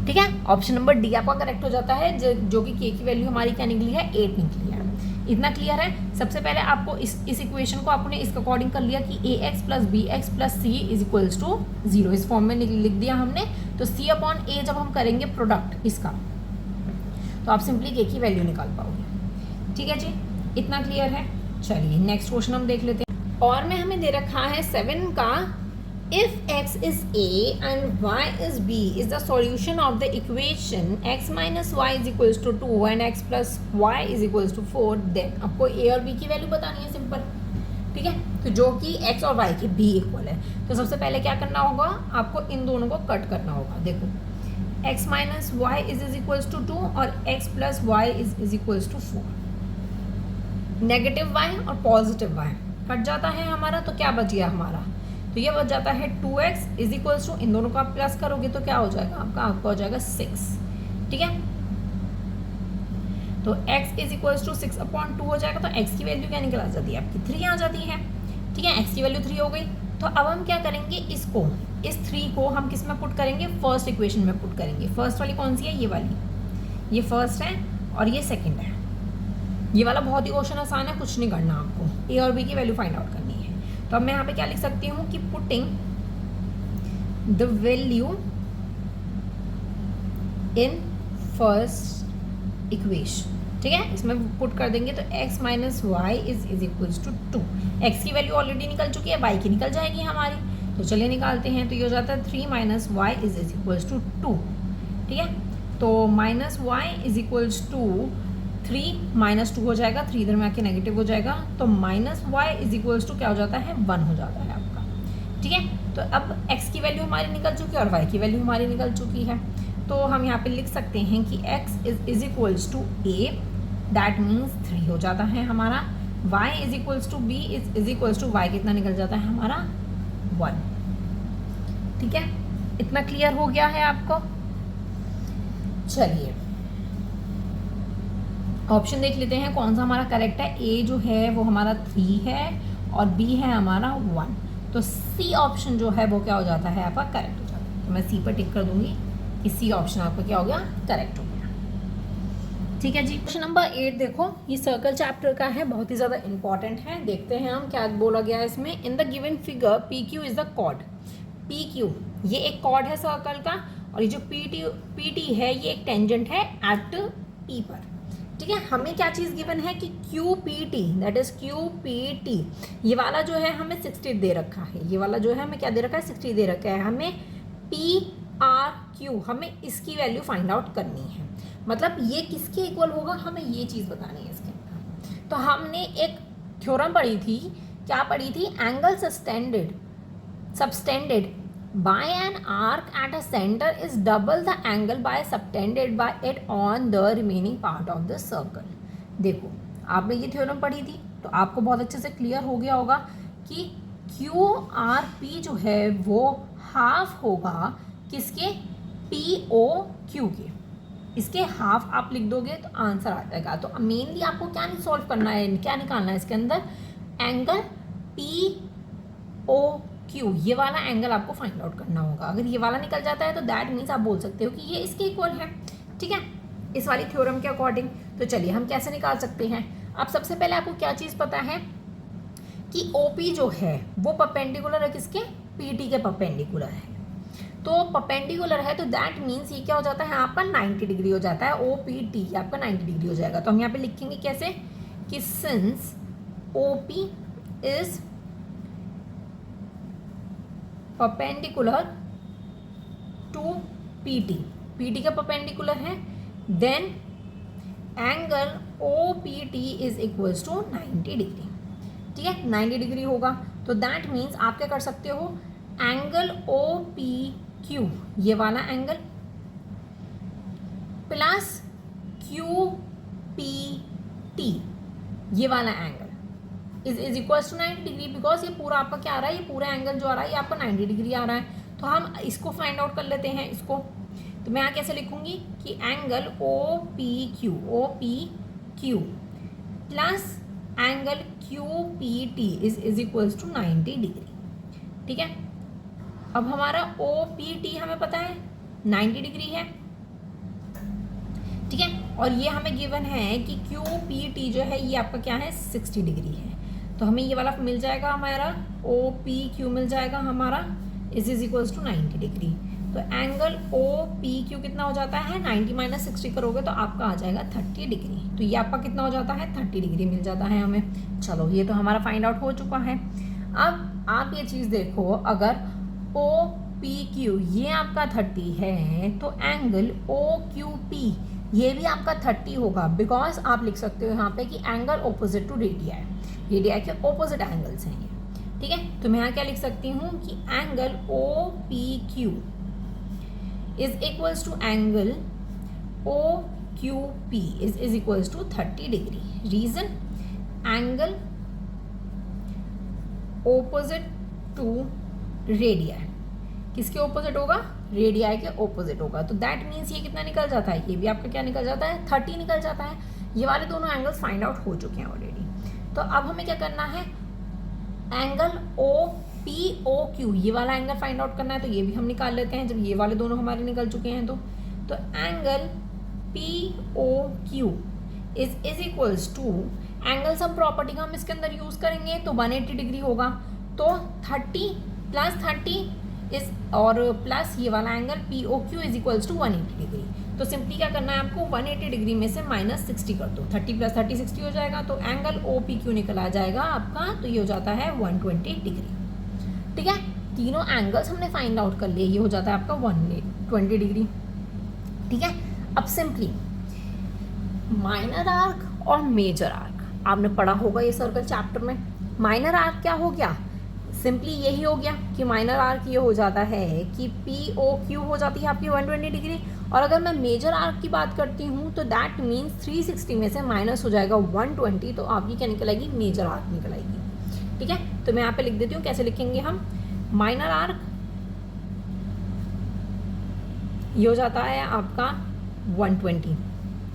ठीक है, ऑप्शन नंबर डी आपका करेक्ट हो जाता है, जो कि के की वैल्यू हमारी क्या निकली है, 8 निकली है। इतना क्लियर है। सबसे पहले आपको इस इक्वेशन को आपने इसके अकॉर्डिंग कर लिया कि ax plus B X plus C is equals to 0, इस फॉर्म में लिख दिया हमने। तो c अपॉन a जब हम करेंगे प्रोडक्ट इसका, तो आप सिंपली के की वैल्यू निकाल पाओगे। ठीक है जी, इतना क्लियर है। चलिए नेक्स्ट क्वेश्चन हम देख लेते हैं। और में हमें दे रखा है 7 का, if x is a and y is b is the solution of the equation x minus y is equals to 2 and x plus y is equals to 4, then आपको a और b की वैल्यू बतानी है simple. ठीक है, तो जो कि x और y के b इक्वल है, तो सबसे पहले क्या करना होगा, आपको इन दोनों को कट करना होगा। देखो x minus Y is equals to 2 और x plus Y is equals to 4। Negative y और पॉजिटिव y कट जाता है हमारा, तो क्या बच गया हमारा, तो ये बच जाता है 2x इज इक्वल्स टू, इन दोनों को आप प्लस करोगे तो क्या हो जाएगा आपका हो जाएगा 6। ठीक है, तो x is equals to 6 upon 2 हो जाएगा। तो x की वैल्यू क्या निकल आ जाती है आपकी 3 आ जाती है। ठीक है, x की वैल्यू 3 हो गई। तो अब हम क्या करेंगे, इस 3 को हम किस में पुट करेंगे, फर्स्ट इक्वेशन में पुट करेंगे। फर्स्ट वाली कौन सी है, ये वाली, ये फर्स्ट है और ये सेकेंड है। ये वाला बहुत ही क्वेश्चन आसान है, कुछ नहीं करना आपको, ए और बी की वैल्यू फाइंड आउट करनी है। तो अब मैं यहाँ पे क्या लिख सकती हूँ कि putting the value in first equation. ठीक है, इसमें पुट कर देंगे तो x minus Y is equals to 2। X की वैल्यू ऑलरेडी निकल चुकी है, y की निकल जाएगी हमारी, तो चलिए निकालते हैं। तो ये हो जाता है 3 minus Y is equals to 2। ठीक है, तो minus Y is equals to 3 minus 2 हो जाएगा, 3 इधर में आके नेगेटिव हो जाएगा, तो minus Y is equals to क्या हो जाता है 1 हो जाता है आपका। ठीक है, तो अब x की वैल्यू हमारी निकल चुकी है और y की वैल्यू हमारी निकल चुकी है। तो हम यहाँ पे लिख सकते हैं कि x is equals to a, that means 3 हो जाता है हमारा। y is equals to b is equals to y कितना निकल जाता है हमारा 1। ठीक है, इतना क्लियर हो गया है आपको। चलिए ऑप्शन देख लेते हैं कौन सा हमारा करेक्ट है। ए जो है वो हमारा 3 है और बी है हमारा 1, तो सी ऑप्शन जो है वो क्या हो जाता है आपका करेक्ट हो जाता है। तो मैं सी पर टिक कर दूंगी कि सी ऑप्शन आपका क्या हो गया, करेक्ट हो गया। ठीक है जी, क्वेश्चन नंबर 8 देखो, ये सर्कल चैप्टर का है, बहुत ही ज़्यादा इंपॉर्टेंट है। देखते हैं हम क्या बोला गया है इसमें। In the given figure P Q is the chord, P Q, ये एक कॉर्ड है सर्कल का, और ये जो पी टी है ये एक टेंजेंट है एट पी पर। ठीक है, हमें क्या चीज़ गिवन है कि Q P T, that is Q P T, ये वाला जो है हमें 60 दे रखा है, ये वाला जो है हमें क्या दे रखा है, 60 दे रखा है। हमें पी आर क्यू, हमें इसकी वैल्यू फाइंड आउट करनी है, मतलब ये किसके इक्वल होगा, हमें ये चीज़ बतानी है इसके अंदर। तो हमने एक थ्योरम पढ़ी थी, क्या पढ़ी थी, angle subtended by an arc at a center is double the angle by subtended by it on the remaining part of the circle। देखो आपने ये थ्योरम पढ़ी थी तो आपको बहुत अच्छे से क्लियर हो गया होगा कि क्यू आर पी जो है वो हाफ होगा किसके, पी ओ क्यू के, इसके हाफ आप लिख दोगे तो आंसर आ जाएगा। तो मेनली आपको क्या नहीं सॉल्व करना है, क्या निकालना है इसके अंदर, एंगल पी ओ क्यू, ये वाला एंगल आपको फाइंड आउट करना होगा। अगर ये वाला निकल जाता है तो दैट मीन्स आप बोल सकते हो कि ये इसके इक्वल है। ठीक है, इस वाली थ्योरम के अकॉर्डिंग। तो चलिए हम कैसे निकाल सकते हैं। अब सबसे पहले आपको क्या चीज़ पता है कि ओ पी जो है वो परपेंडिकुलर है किसके, पी टी के परपेंडिकुलर है। तो परपेंडिकुलर है तो दैट मीन्स ये क्या हो जाता है आपका 90 डिग्री हो जाता है, ओ पी टी आपका 90 डिग्री हो जाएगा। तो हम यहाँ पे लिखेंगे कैसे कि since O P is perpendicular to P T का परपेंडिकुलर है, then angle O P T is equals to 90 degree. ठीक है, 90 डिग्री होगा तो दैट मीन्स आप क्या कर सकते हो, एंगल ओ पी क्यू, ये वाला angle plus Q P T, ये वाला angle is equals to 90 degree, because ये पूरा आपका क्या आ रहा है, ये पूरा एंगल जो आ रहा है ये आपका 90 डिग्री आ रहा है। तो हम इसको फाइंड आउट कर लेते हैं इसको। तो मैं यहाँ कैसे लिखूंगी कि angle O P Q plus angle Q P T is equals to 90 degree. ठीक है, अब हमारा ओ पी टी हमें पता है 90 डिग्री है। ठीक है, और ये हमें गिवन है कि क्यू पी टी जो है ये आपका क्या है, 60 डिग्री है। तो हमें ये वाला मिल जाएगा हमारा ओ पी क्यू मिल जाएगा हमारा इज इक्वल्स टू 90 डिग्री। तो एंगल ओ पी क्यू कितना हो जाता है, 90 माइनस 60 करोगे तो आपका आ जाएगा 30 डिग्री। तो ये आपका कितना हो जाता है, 30 डिग्री मिल जाता है हमें। चलो ये तो हमारा फाइंड आउट हो चुका है। अब आप ये चीज़ देखो, अगर ओ पी क्यू ये आपका 30 है तो एंगल ओ क्यू पी ये भी आपका 30 होगा, बिकॉज आप लिख सकते हो यहाँ पे कि angle opposite to radii, radii के ओपोजिट एंगल्स हैं ये। ठीक है, तो मैं यहाँ क्या लिख सकती हूँ कि angle O P Q is equals to angle O Q P is equals to 30 degree. Reason, angle opposite to radii, किसके ओपोजिट होगा, रेडियाई के ओपोजिट होगा। तो दैट मीन्स ये कितना निकल जाता है, ये भी आपका क्या निकल जाता है, 30 निकल जाता है। ये वाले दोनों एंगल्स फाइंड आउट हो चुके हैं ऑलरेडी। तो अब हमें क्या करना है, angle O P O Q ये वाला एंगल फाइंड आउट करना है। तो ये भी हम निकाल लेते हैं जब ये वाले दोनों हमारे निकल चुके हैं। तो angle P O Q is equals to, angle sum property का हम इसके अंदर यूज करेंगे तो 180 डिग्री होगा। तो 30 प्लस 30 इस और प्लस ये वाला angle P O Q is equals to 180 degree. तो सिंपली क्या करना है आपको, 180 डिग्री में से माइनस 60 कर दो, 30 प्लस 30 60 हो जाएगा। तो एंगल ओ पी क्यू निकल आ जाएगा आपका, तो ये हो जाता है 120 डिग्री। ठीक है, तीनों एंगल्स हमने फाइंड आउट कर लिए, ये हो जाता है आपका 120 डिग्री। ठीक है, अब सिंपली माइनर आर्क और मेजर आर्क आपने पढ़ा होगा ये सर्कल चैप्टर में। माइनर आर्क क्या हो गया, सिंपली यही हो गया कि माइनर आर्क ये हो जाता है कि पी ओ क्यू हो जाती है आपकी 120 डिग्री। और अगर मैं मेजर आर्क की बात करती हूँ तो दैट मीन्स 360 में से माइनस हो जाएगा 120, तो आपकी क्या निकल आएगी, मेजर आर्क निकल आएगी। ठीक है, तो मैं यहाँ पे लिख देती हूँ, कैसे लिखेंगे हम, माइनर आर्क ये हो जाता है आपका 120,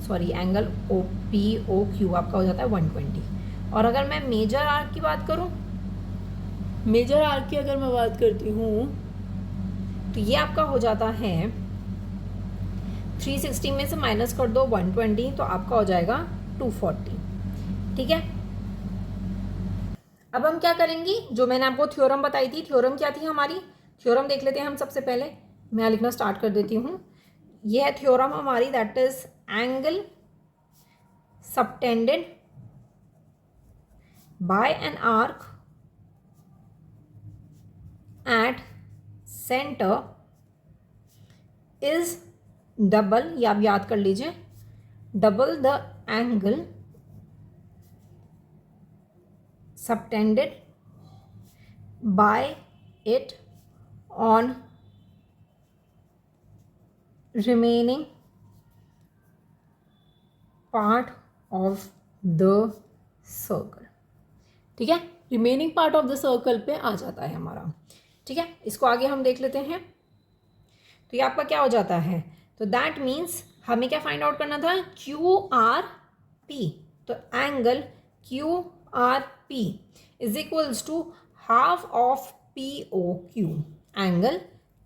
sorry angle O P O Q आपका हो जाता है 120। और अगर मैं मेजर आर्क की बात करूँ, मेजर आर्क की अगर मैं बात करती हूँ तो ये आपका हो जाता है 360 में से माइनस कर दो 120, तो आपका हो जाएगा 240। ठीक है, अब हम क्या करेंगे, जो मैंने आपको थ्योरम बताई थी, थ्योरम क्या थी हमारी, थ्योरम देख लेते हैं हम सबसे पहले। मैं लिखना स्टार्ट कर देती हूँ। यह है थ्योरम हमारी, that is angle subtended bye an arc at centre is double, या आप याद कर लीजिए, double the angle subtended bye it on remaining part of the circle। ठीक है, remaining part of the circle पे आ जाता है हमारा। ठीक है, इसको आगे हम देख लेते हैं। तो ये आपका क्या हो जाता है, तो दैट मीन्स हमें क्या फाइंड आउट करना था, क्यू आर पी। तो angle Q R P is equals to half of P O Q. Angle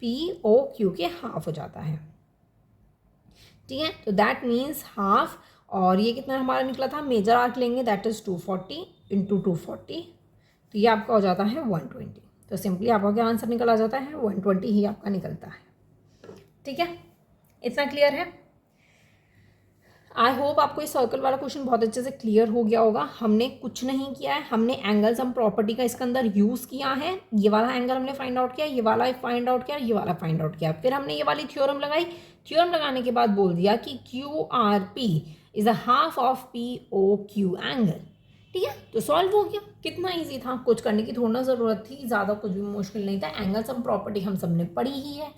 P O Q के हाफ हो जाता है। ठीक है, तो दैट मीन्स हाफ, और ये कितना हमारा निकला था, मेजर आर्क लेंगे दैट इज 240 इंटू 240, तो ये आपका हो जाता है 120। तो सिंपली आपका क्या आंसर निकल आ जाता है, 120 ही आपका निकलता है। ठीक है, इतना क्लियर है। आई होप आपको ये सर्कल वाला क्वेश्चन बहुत अच्छे से क्लियर हो गया होगा। हमने कुछ नहीं किया है, हमने एंगल सम प्रॉपर्टी का इसके अंदर यूज़ किया है। ये वाला एंगल हमने फाइंड आउट किया, ये वाला फाइंड आउट किया, ये वाला फाइंड आउट किया, फिर हमने ये वाली थ्योरम लगाई। थ्योरम लगाने के बाद बोल दिया कि Q R P is a half of P O Q angle. ठीक है, तो सॉल्व हो गया। कितना ईजी था, कुछ करने की थोड़ा ज़रूरत थी, ज़्यादा कुछ भी मुश्किल नहीं था। एंगल सम प्रॉपर्टी हम सब ने पढ़ी ही है,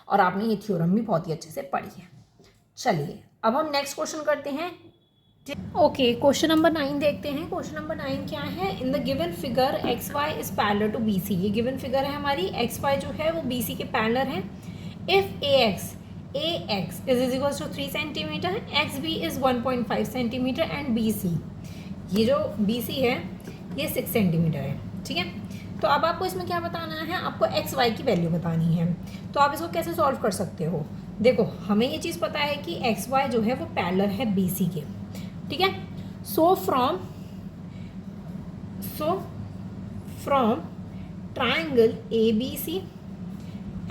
और आपने ये थ्योरम भी बहुत ही अच्छे से पढ़ी है। चलिए अब हम नेक्स्ट क्वेश्चन करते हैं। ओके, क्वेश्चन नंबर 9 देखते हैं। क्वेश्चन नंबर 9 क्या है, in the given figure X Y is parallel to B C. ये गिवन फिगर है हमारी, एक्स वाई जो है वो बी सी के पैरेलल है। If A X is equal to 3 centimetre, X B is 1.5 centimetre and B C, ये जो बी सी है ये 6 सेंटीमीटर है। ठीक है, तो अब आपको इसमें क्या बताना है, आपको एक्स वाई की वैल्यू बतानी है। तो आप इसको कैसे सॉल्व कर सकते हो, देखो हमें ये चीज़ पता है कि एक्स वाई जो है वो पैरेलल है बी सी के। ठीक है, so from triangle A B C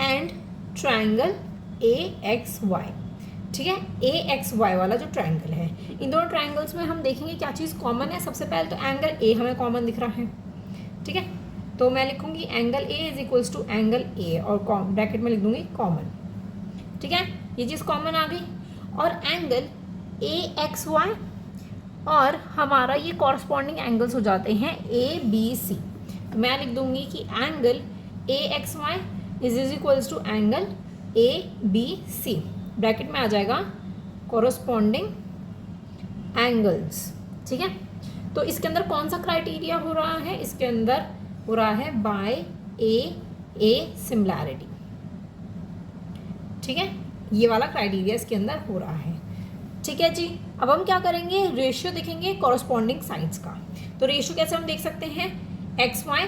and triangle A X Y. ठीक है, ए एक्स वाई वाला जो ट्राइंगल है, इन दोनों ट्राइंगल्स में हम देखेंगे क्या चीज़ कॉमन है। सबसे पहले तो एंगल ए हमें कॉमन दिख रहा है। ठीक है, तो मैं लिखूंगी angle A is equals to angle A, और ब्रैकेट में लिख दूंगी कॉमन। ठीक है, ये चीज़ कॉमन आ गई। और एंगल ए एक्स वाई और हमारा ये कॉरस्पॉन्डिंग एंगल्स हो जाते हैं ए बी सी। तो मैं लिख दूंगी कि angle A X Y is equals to angle A B C, bracket में आ जाएगा कॉरस्पॉन्डिंग एंगल्स। ठीक है, तो इसके अंदर कौन सा क्राइटेरिया हो रहा है, इसके अंदर हो रहा है बाय ए सिमिलैरिटी। ठीक है, ये वाला क्राइटेरिया इसके अंदर हो रहा है। ठीक है जी, अब हम क्या करेंगे, रेशियो देखेंगे कॉरस्पॉन्डिंग साइड्स का। तो रेशियो कैसे हम देख सकते हैं, X Y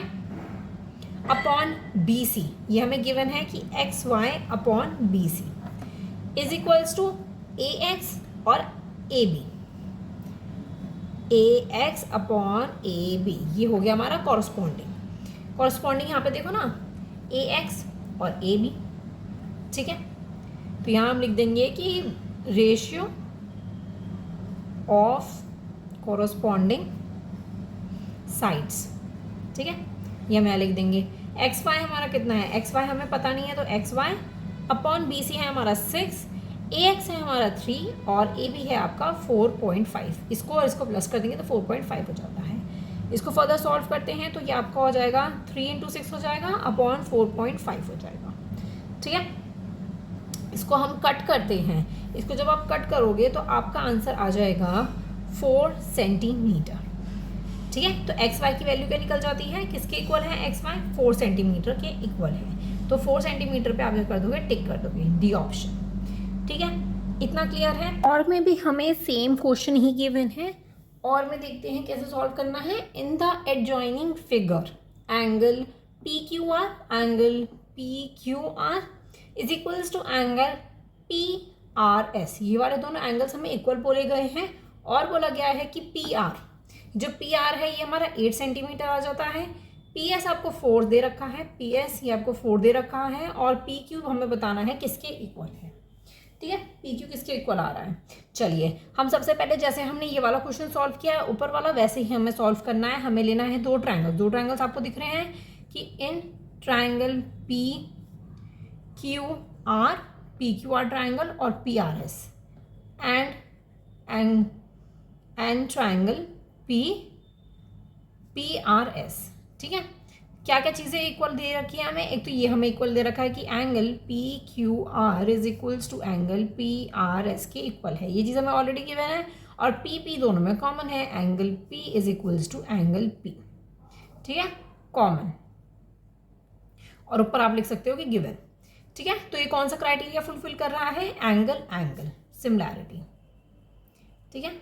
upon B C, ये हमें गिवन है कि X Y upon B C is equals to A X और A B, A X upon A B, ये हो गया हमारा कॉरस्पॉन्डिंग यहाँ पे देखो ना, ए एक्स और ए बी। ठीक है, तो यहाँ हम लिख देंगे कि रेशियो ऑफ कॉरस्पॉन्डिंग साइड्स। ठीक है, ये हम यहाँ लिख देंगे। एक्स वाई हमारा कितना है, एक्स वाई हमें पता नहीं है, तो X Y upon B C है हमारा 6, ए एक्स है हमारा 3 और ए बी है आपका 4.5। इसको और इसको प्लस कर देंगे तो 4.5 हो जाता है। इसको फर्दर सॉल्व करते हैं तो ये आपका हो जाएगा 3 इंटू 6 हो जाएगा अपॉन 4.5 हो जाएगा। ठीक है, इसको हम कट करते हैं। इसको जब आप कट करोगे तो आपका आंसर आ जाएगा 4 सेंटीमीटर। ठीक है, तो एक्स वाई की वैल्यू क्या निकल जाती है, किसके इक्वल है, एक्स वाई 4 सेंटीमीटर के इक्वल है। तो 4 सेंटीमीटर पे आप क्या कर दोगे, टिक कर दोगे, डी ऑप्शन। ठीक है, इतना क्लियर है। और में भी हमें सेम क्वेश्चन ही गिवन है, और में देखते हैं कैसे सॉल्व करना है। In the adjoining figure angle P Q R is equals to angle P R S. ये वाले दोनों एंगल्स हमें इक्वल बोले गए हैं, और बोला गया है कि पी आर, जो पी आर है ये हमारा 8 सेंटीमीटर आ जाता है, पी एस आपको 4 दे रखा है, पी एस ये आपको 4 दे रखा है, और पी क्यू हमें बताना है किसके इक्वल है। ठीक है, पी क्यू किसके इक्वल आ रहा है। चलिए हम सबसे पहले जैसे हमने ये वाला क्वेश्चन सॉल्व किया है ऊपर वाला, वैसे ही हमें सॉल्व करना है। हमें लेना है दो ट्रायंगल्स आपको दिख रहे हैं कि इन triangle P Q R triangle और P R S and triangle P R S. ठीक है, क्या क्या चीज़ें इक्वल दे रखी है हमें। एक तो ये हमें इक्वल दे रखा है कि angle P Q R is equals to angle P R S के इक्वल है, ये चीज़ हमें ऑलरेडी गिवन है। और पी दोनों में कॉमन है, angle P is equals to angle P. ठीक है, कॉमन, और ऊपर आप लिख सकते हो कि गिवन। ठीक है, तो ये कौन सा क्राइटेरिया फुलफिल कर रहा है, एंगल सिमिलैरिटी। ठीक है,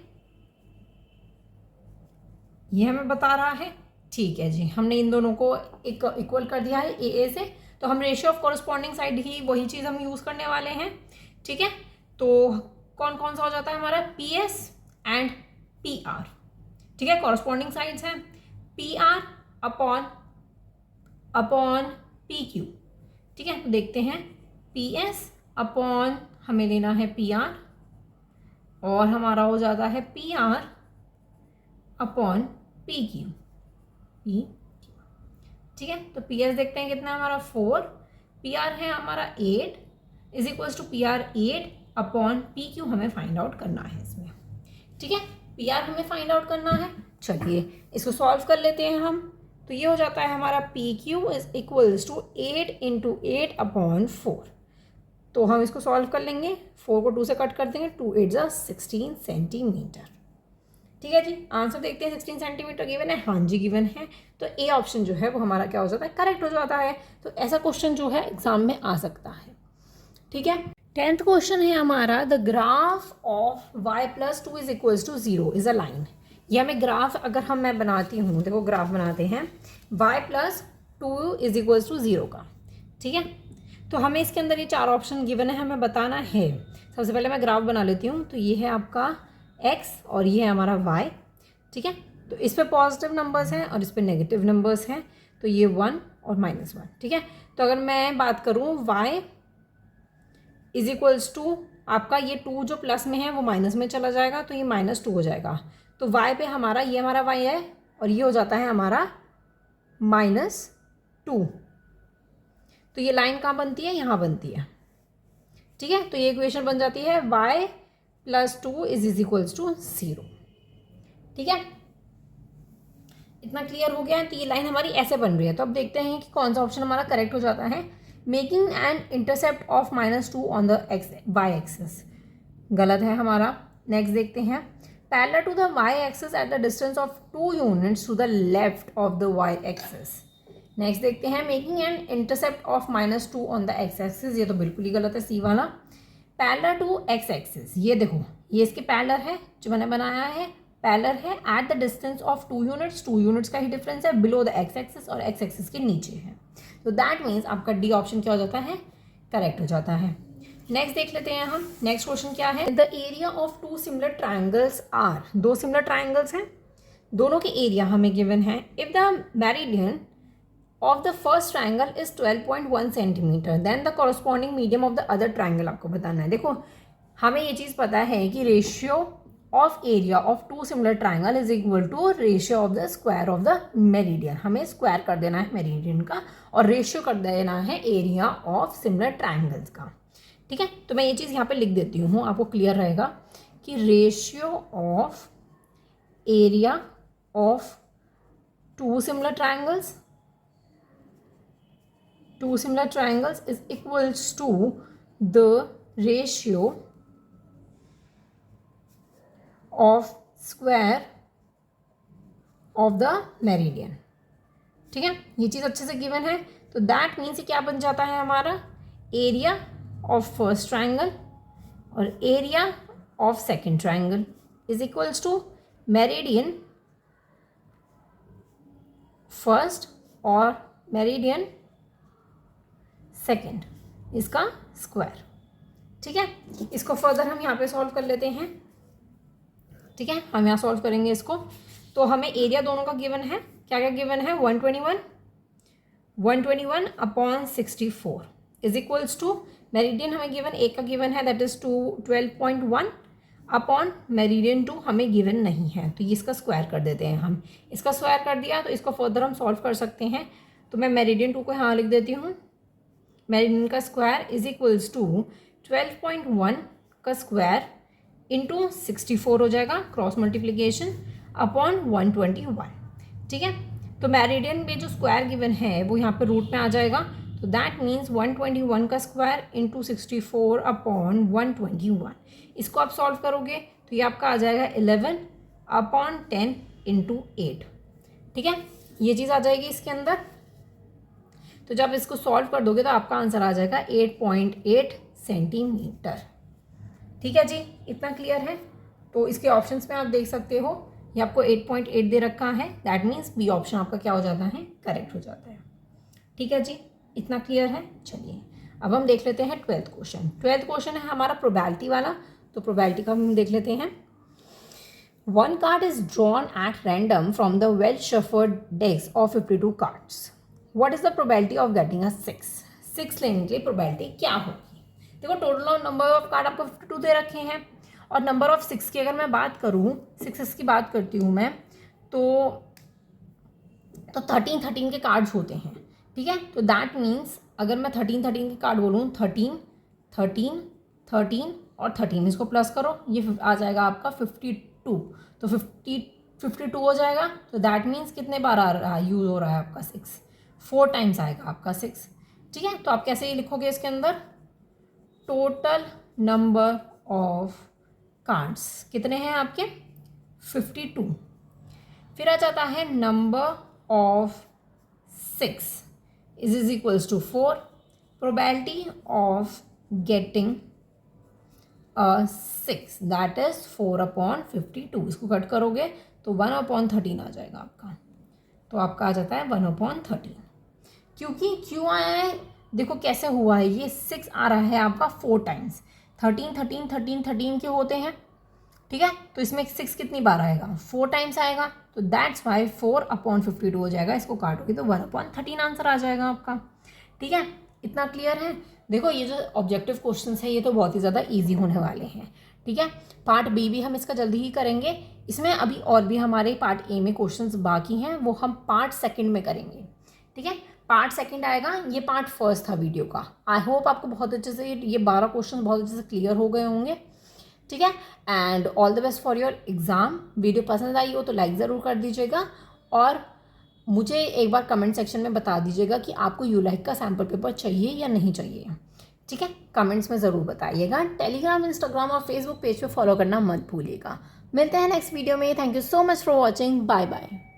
ये हमें बता रहा है। ठीक है जी, हमने इन दोनों को एक इक्वल कर दिया है ए से, तो हम रेशियो ऑफ कॉरस्पॉन्डिंग साइड ही वही चीज़ हम यूज़ करने वाले हैं। ठीक है, तो कौन कौन सा हो जाता है हमारा, P S and P R. ठीक है, कॉरस्पॉन्डिंग साइड्स हैं P R upon P Q. ठीक है, तो देखते हैं पी एस अपॉन हमें लेना है पी आर, और हमारा हो जाता है P are upon P Q. ठीक है, तो पी एस देखते हैं कितना है हमारा 4, पी आर है हमारा 8 is equals to P R 8 upon P Q हमें फाइंड आउट करना है इसमें। ठीक है, पी आर हमें फाइंड आउट करना है। चलिए इसको सॉल्व कर लेते हैं हम। तो ये हो जाता है हमारा P Q is equals to 8 into 8 upon 4। तो हम इसको सॉल्व कर लेंगे, 4 को 2 से कट कर देंगे, 2 8 जा 16 सेंटीमीटर। ठीक है जी, आंसर देखते हैं 16 सेंटीमीटर गिवन है। हाँ जी गिवन है, तो ए ऑप्शन जो है वो हमारा क्या हो जाता है, करेक्ट हो जाता है। तो ऐसा क्वेश्चन जो है एग्जाम में आ सकता है। ठीक है, 10th क्वेश्चन है हमारा, the graph of y plus 2 is equals to 0 is a line. ये हमें ग्राफ अगर मैं बनाती हूँ, देखो ग्राफ बनाते हैं y plus 2 is equals to 0 का। ठीक है, तो हमें इसके अंदर ये 4 ऑप्शन गिवन है, हमें बताना है। सबसे पहले मैं ग्राफ बना लेती हूँ। तो ये है आपका x और ये है हमारा y। ठीक है, तो इस पे पॉजिटिव नंबर्स हैं और इस पे नेगेटिव नंबर्स हैं, तो ये 1 और -1। ठीक है, तो अगर मैं बात करूँ y इज इक्वल्स टू आपका ये 2 जो प्लस में है वो माइनस में चला जाएगा, तो ये -2 हो जाएगा। तो y पे हमारा ये हमारा y है और ये हो जाता है हमारा -2। तो ये लाइन कहाँ बनती है, यहाँ बनती है। ठीक है, तो ये इक्वेशन बन जाती है y plus 2 is equals to 0। ठीक है, इतना क्लियर हो गया है। तो ये लाइन हमारी ऐसे बन रही है। तो अब देखते हैं कि कौन सा ऑप्शन हमारा करेक्ट हो जाता है। Making an intercept of -2 on the Y axis, गलत है हमारा। नेक्स्ट देखते हैं, parallel to the Y axis at the distance of 2 units to the left of the Y axis. Next देखते हैं, making an intercept of -2 on the X axis, ये तो बिल्कुल ही गलत है, सी वाला। पैरेलल टू एक्स एक्सिस, ये देखो ये इसके पैरेलल है जो मैंने बनाया है, पैरेलल है eight the distance of 2 units, 2 units का ही डिफरेंस है, बिलो द एक्स एक्सिस और एक्स एक्सिस के नीचे है। तो दैट मीन्स आपका डी ऑप्शन क्या हो जाता है, करेक्ट हो जाता है। नेक्स्ट देख लेते हैं हम, नेक्स्ट क्वेश्चन क्या है, the area of 2 similar triangles are, 2 similar triangles हैं, दोनों के एरिया हमें गिवन है। If the meridian of the first triangle is 12.1 centimetre, then the corresponding medium of the other triangle आपको बताना है। देखो हमें ये चीज़ पता है कि ratio of area of 2 similar triangle is equal to ratio of the square of the meridian. हमें स्क्वायर कर देना है मेरिडियन का और रेशियो कर देना है एरिया ऑफ सिमिलर ट्राइंगल्स का। ठीक है, तो मैं ये चीज़ यहाँ पे लिख देती हूँ, आपको क्लियर रहेगा कि ratio of area of 2 similar triangles is equals to the ratio of square of the meridian। ठीक है, ये चीज़ अच्छे से गिवन है। तो दैट मीन्स क्या बन जाता है हमारा, एरिया ऑफ फर्स्ट ट्राइंगल और area of second triangle is equals to meridian first और मेरिडियन सेकेंड, इसका स्क्वायर। ठीक है, इसको फर्दर हम यहाँ पे सॉल्व कर लेते हैं। ठीक है, हम यहाँ सॉल्व करेंगे इसको। तो हमें एरिया दोनों का गिवन है, क्या क्या गिवन है, 121 121 upon 64 is equals to meridian हमें गिवन ए का गिवन है दैट इज 12.1 अपॉन मेरिडियन 2 हमें गिवन नहीं है, तो ये इसका स्क्वायर कर देते हैं हम। इसका स्क्वायर कर दिया तो इसको फर्दर हम सॉल्व कर सकते हैं। तो मैं मेरिडियन 2 को यहाँ लिख देती हूँ। मेरिडियन का स्क्वायर इज इक्वल्स टू 12.1 का स्क्वायर इंटू 64 हो जाएगा, क्रॉस मल्टीप्लीकेशन अपॉन 121। ठीक है, तो मेरिडियन में जो स्क्वायर गिवन है वो यहाँ पे रूट में आ जाएगा, तो दैट मीन्स 121 का स्क्वायर इंटू 64 अपॉन 121। इसको आप सॉल्व करोगे तो ये आपका आ जाएगा 11 अपॉन 10 इंटू 8। ठीक है, ये चीज़ आ जाएगी इसके अंदर। तो जब इसको सॉल्व कर दोगे तो आपका आंसर आ जाएगा 8.8 सेंटीमीटर। ठीक है जी, इतना क्लियर है। तो इसके ऑप्शंस में आप देख सकते हो ये आपको 8.8 दे रखा है, दैट मीन्स बी ऑप्शन आपका क्या हो जाता है, करेक्ट हो जाता है। ठीक है जी, इतना क्लियर है। चलिए अब हम देख लेते हैं 12th क्वेश्चन। 12th क्वेश्चन है हमारा प्रोबेबिलिटी वाला, तो प्रोबेबिलिटी का हम देख लेते हैं। One card is drawn at random from the well shuffled decks of 52 cards. What is the probability of getting a 6? 6 लेने के लिए प्रोबेबिलिटी क्या होगी? देखो टोटल नंबर ऑफ कार्ड आपको 52 दे रखे हैं और नंबर ऑफ 6 की अगर मैं बात करूँ, 6 की बात करती हूँ मैं, तो 13 के कार्ड्स होते हैं। ठीक है, तो दैट मीन्स अगर मैं 13 के कार्ड बोलूँ, 13 और 13 इसको प्लस करो, ये आ जाएगा आपका 52। तो 52 हो जाएगा, तो दैट मीन्स कितने बार आ रहा है, यूज़ हो रहा है आपका 6, 4 टाइम्स आएगा आपका 6। ठीक है, तो आप कैसे ये लिखोगे इसके अंदर, टोटल नंबर ऑफ कार्ड्स कितने हैं आपके, 52। फिर आ जाता है number of 6 is equals to 4। Probability of getting 6 that is 4 upon 52। इसको कट करोगे तो 1 अपॉन 13 आ जाएगा आपका, तो आपका आ जाता है 1 अपॉन 13। क्योंकि क्यों आया है, देखो कैसे हुआ है, ये 6 आ रहा है आपका 4 टाइम्स, 13 के होते हैं। ठीक है, तो इसमें 6 कितनी बार आएगा, 4 टाइम्स आएगा, तो दैट्स वाई 4 अपॉन 52 हो जाएगा। इसको काटोगे तो 1 अपॉन 13 आंसर आ जाएगा आपका। ठीक है, इतना क्लियर है। देखो ये जो ऑब्जेक्टिव क्वेश्चंस है ये तो बहुत ही ज़्यादा इजी होने वाले हैं। ठीक है, पार्ट बी भी हम इसका जल्दी ही करेंगे। इसमें अभी और भी हमारे पार्ट ए में क्वेश्चंस बाकी हैं, वो हम पार्ट सेकंड में करेंगे। ठीक है, पार्ट सेकंड आएगा, ये पार्ट फर्स्ट था वीडियो का। आई होप आपको बहुत अच्छे से ये 12 क्वेश्चन बहुत अच्छे से क्लियर हो गए होंगे। ठीक है, and all the best for your exam. Video पसंद आई हो तो लाइक ज़रूर कर दीजिएगा और मुझे एक बार कमेंट सेक्शन में बता दीजिएगा कि आपको यूलाइक का सैम्पल पेपर चाहिए या नहीं चाहिए। ठीक है, कमेंट्स में ज़रूर बताइएगा। टेलीग्राम, इंस्टाग्राम और फेसबुक पेज पे फॉलो करना मत भूलिएगा। मिलते हैं नेक्स्ट वीडियो में। Thank you so much for watching. Bye bye.